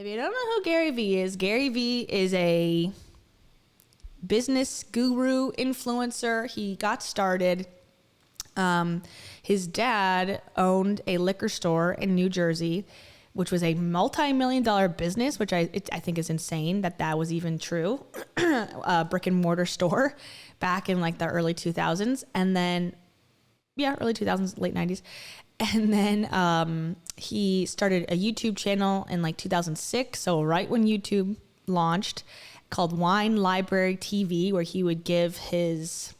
If you don't know who Gary Vee is a business guru, influencer. He got started. His dad owned a liquor store in New Jersey, which was a multi-million-dollar business, which I think is insane that was even true. A brick and mortar store back in like the early 2000s. And then, early 2000s, late 90s. And then he started a YouTube channel in like 2006. So right when YouTube launched, called Wine Library TV, where he would give his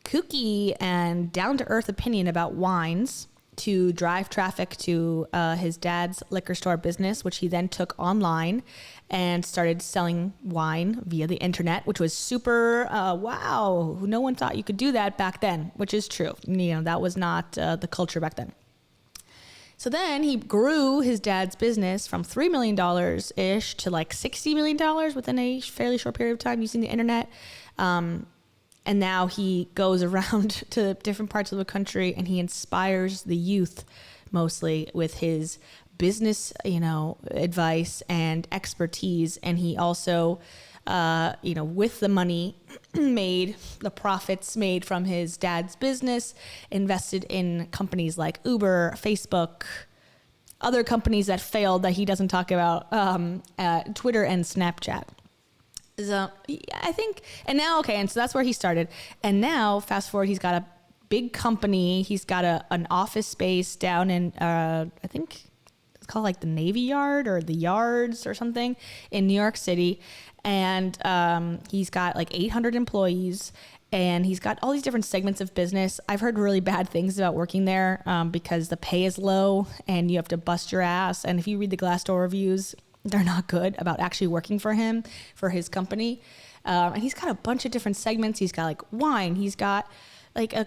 kooky and down-to-earth opinion about wines to drive traffic to his dad's liquor store business, which he then took online and started selling wine via the internet, which was super, wow. No one thought you could do that back then, which is true. You know, that was not the culture back then. So then he grew his dad's business from $3 million-ish to like $60 million within a fairly short period of time using the internet. And now he goes around to different parts of the country and he inspires the youth mostly with his business, advice and expertise. And he also, with the money made, the profits made from his dad's business, invested in companies like Uber, Facebook, other companies that failed that he doesn't talk about, Twitter and Snapchat. So I think, and so that's where he started. And now fast forward, he's got a big company. He's got an office space down in, I think it's called like the Navy Yard or the Yards or something in New York City. And he's got like 800 employees and he's got all these different segments of business. I've heard really bad things about working there because the pay is low and you have to bust your ass. And if you read the Glassdoor reviews, they're not good about actually working for him, for his company. And he's got a bunch of different segments. He's got like wine. He's got like a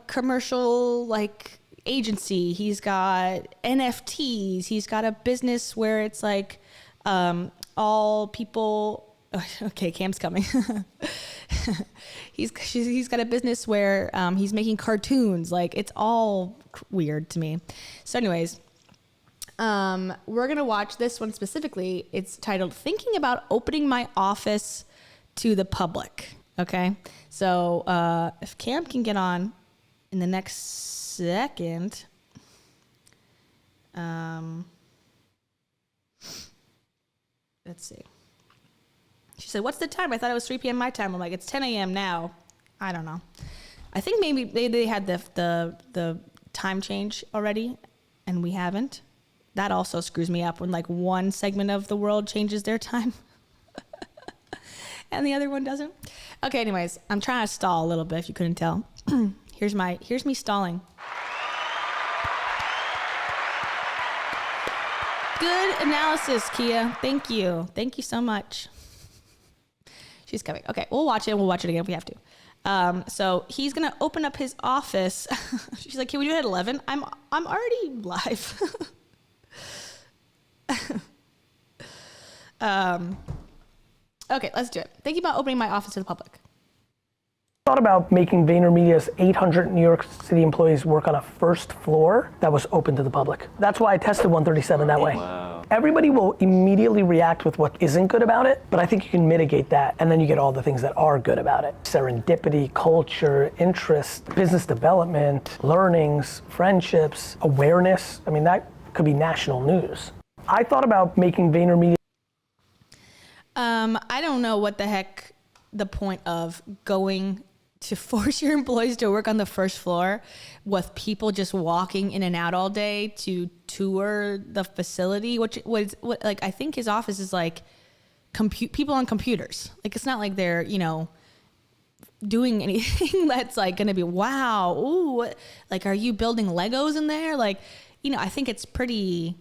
commercial like agency. He's got NFTs. He's got a business where it's like all people. Okay, Cam's coming. He's got a business where he's making cartoons. Like it's all weird to me. So anyways. We're going to watch this one specifically. It's titled Thinking About Opening My Office to the Public. Okay. So, if Cam can get on in the next second, let's see. She said, what's the time? I thought it was 3 p.m. my time. I'm like, it's 10 a.m. now. I don't know. I think maybe they had the time change already and we haven't. That also screws me up when like one segment of the world changes their time and the other one doesn't. Okay, anyways, I'm trying to stall a little bit if you couldn't tell. Here's me stalling. Good analysis, Kia. Thank you. Thank you so much. She's coming. Okay, we'll watch it. We'll watch it again if we have to. So he's gonna open up his office. She's like, can we do it at 11? I'm already live. Okay, let's do it. Thinking about opening my office to the public. Thought about making VaynerMedia's 800 New York City employees work on a first floor that was open to the public. That's why I tested 137 that way. Wow. Everybody will immediately react with what isn't good about it, but I think you can mitigate that, and then you get all the things that are good about it. Serendipity, culture, interest, business development, learnings, friendships, awareness. I mean, that could be national news. I thought about making VaynerMedia. I don't know what the heck the point of going to force your employees to work on the first floor with people just walking in and out all day to tour the facility, which was like, I think his office is like people on computers. Like, it's not like they're, doing anything that's like going to be, wow. Ooh, like, are you building Legos in there? Like, I think it's pretty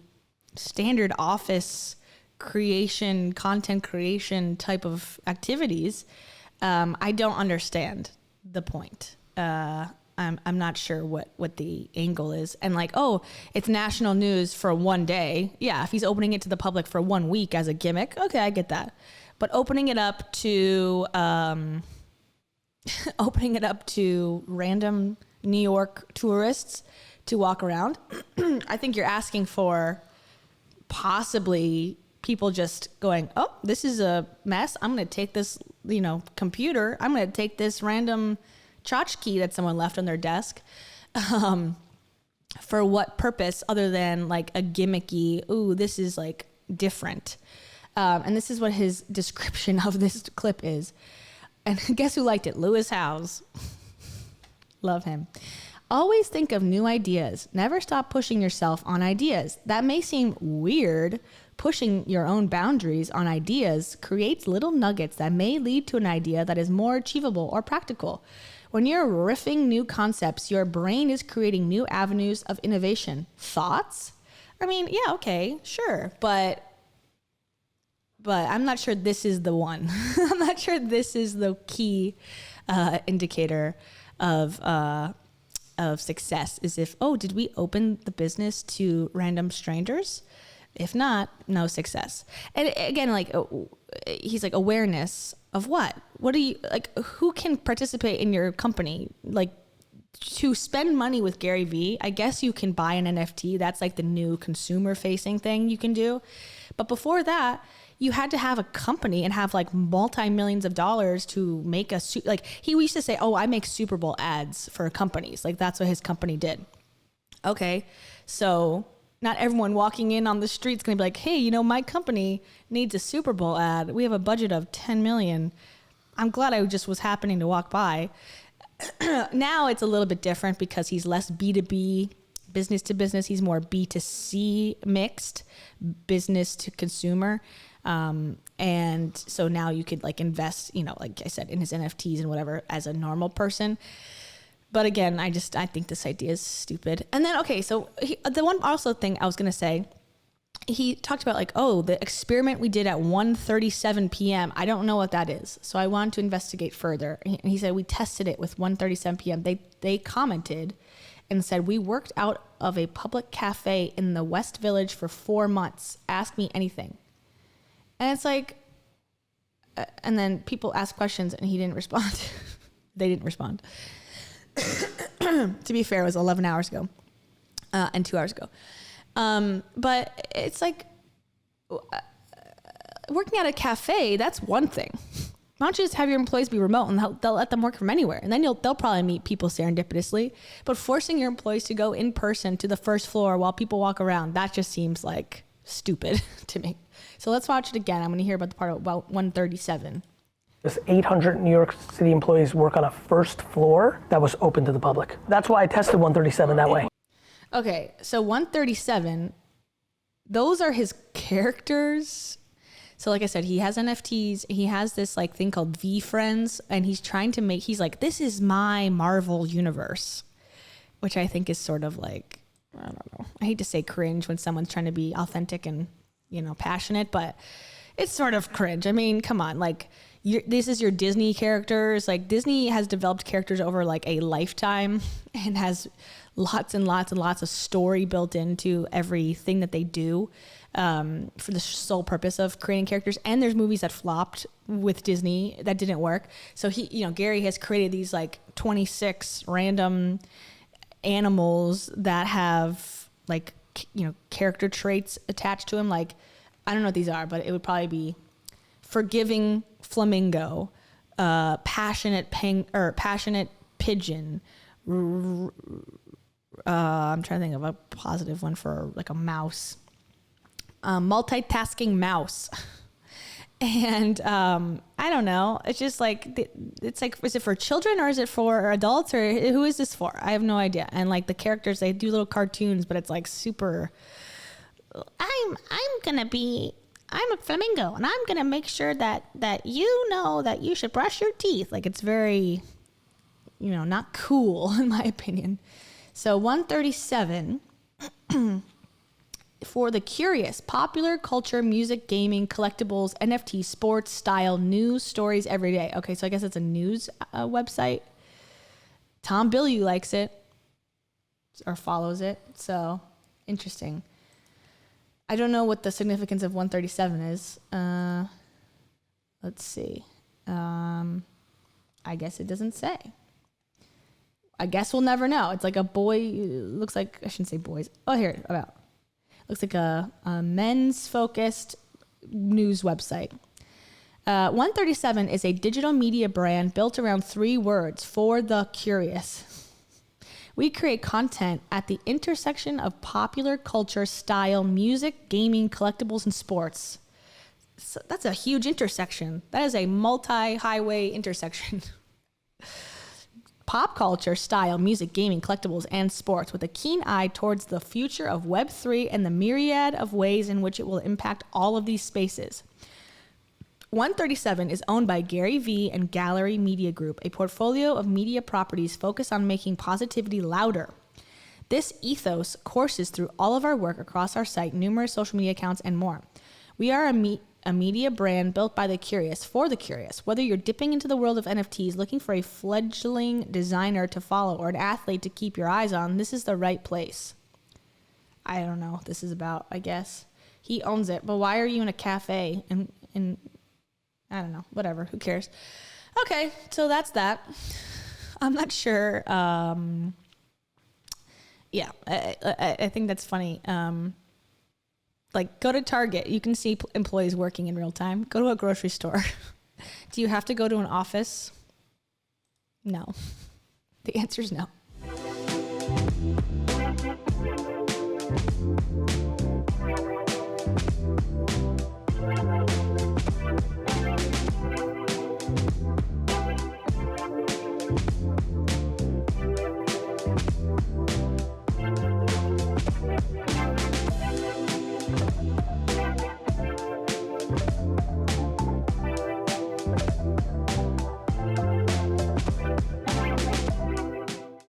standard office creation, content creation type of activities. I don't understand the point. I'm not sure what the angle is. And like, oh, it's national news for one day. Yeah, if he's opening it to the public for 1 week as a gimmick, okay, I get that. But opening it up to random New York tourists to walk around, I think you're asking for possibly people just going, oh, this is a mess. I'm going to take this, computer. I'm going to take this random tchotchke that someone left on their desk. For what purpose other than like a gimmicky, ooh, this is like different. And this is what his description of this clip is. And guess who liked it? Lewis Howes. Love him. Always think of new ideas. Never stop pushing yourself on ideas. That may seem weird. Pushing your own boundaries on ideas creates little nuggets that may lead to an idea that is more achievable or practical. When you're riffing new concepts, your brain is creating new avenues of innovation. Thoughts? I mean, yeah, okay, sure. But I'm not sure this is the one. I'm not sure this is the key indicator of success, is if, oh, did we open the business to random strangers? If not, no success. And again, like, he's like, awareness of what? What do you, like, who can participate in your company? Like, to spend money with GaryVee, I guess you can buy an NFT. That's like the new consumer facing thing you can do. But before that, you had to have a company and have like multi-millions of dollars to make he used to say, oh, I make Super Bowl ads for companies. Like, that's what his company did. Okay. So not everyone walking in on the street is going to be like, hey, my company needs a Super Bowl ad. We have a budget of 10 million. I'm glad I just was happening to walk by. Now it's a little bit different because he's less B2B, business to business. He's more B2C mixed, business to consumer. And so now you could like invest, like I said, in his NFTs and whatever as a normal person. But again, I think this idea is stupid. And then, okay, so the one also thing I was going to say, he talked about like, oh, the experiment we did at 1:37 p.m. I don't know what that is. So I wanted to investigate further. And he said, we tested it with 1:37 p.m. They commented and said, we worked out of a public cafe in the West Village for 4 months. Ask me anything. And it's like, and then people ask questions and he didn't respond. They didn't respond. To be fair, it was 11 hours ago and 2 hours ago. But it's like working at a cafe, that's one thing. Why don't you just have your employees be remote and they'll let them work from anywhere? And then they'll probably meet people serendipitously. But forcing your employees to go in person to the first floor while people walk around, that just seems like stupid to me. So let's watch it again. I'm going to hear about the part about 137. There's 800 New York City employees work on a first floor that was open to the public. That's why I tested 137 that way. Okay, so 137, those are his characters. So like I said, he has NFTs. He has this like thing called VFriends, and he's trying to he's like, this is my Marvel universe, which I think is sort of like, I don't know. I hate to say cringe when someone's trying to be authentic and, passionate, but it's sort of cringe. I mean, come on, like, this is your Disney characters. Like, Disney has developed characters over like a lifetime and has lots and lots and lots of story built into everything that they do, for the sole purpose of creating characters. And there's movies that flopped with Disney that didn't work. So Gary has created these like 26 random animals that have like, character traits attached to them. Like, I don't know what these are, but it would probably be forgiving flamingo, passionate pigeon. I'm trying to think of a positive one for like a mouse. Multitasking mouse. And I don't know. It's just like, it's like, is it for children or is it for adults, or who is this for? I have no idea. And like the characters, they do little cartoons, but it's like super, I'm a flamingo and I'm going to make sure that you know that you should brush your teeth. Like, it's very, not cool in my opinion. So 137 for the curious, popular culture, music, gaming, collectibles, NFT, sports, style, news, stories every day. Okay, so I guess it's a news website. Tom Bilyeu likes it or follows it. So interesting. I don't know what the significance of 137 is. Let's see. I guess it doesn't say. I guess we'll never know. It's like a boy, looks like, I shouldn't say boys. Oh, here, about. Looks like a men's focused news website. 137 is a digital media brand built around 3 words: for the curious. We create content at the intersection of popular culture, style, music, gaming, collectibles, and sports. So that's a huge intersection. That is a multi-highway intersection. Pop culture, style, music, gaming, collectibles, and sports, with a keen eye towards the future of Web3 and the myriad of ways in which it will impact all of these spaces. 137 is owned by GaryVee and Gallery Media Group, a portfolio of media properties focused on making positivity louder. This ethos courses through all of our work across our site, numerous social media accounts, and more. We are a media brand built by the curious, for the curious. Whether you're dipping into the world of NFTs, looking for a fledgling designer to follow, or an athlete to keep your eyes on, this is the right place. I don't know what this is about, I guess. He owns it, but why are you in a cafe? And I don't know, whatever, who cares? Okay, so that's that. I'm not sure. Yeah, I think that's funny. Like, go to Target. You can see employees working in real time. Go to a grocery store. Do you have to go to an office? No. The answer is no.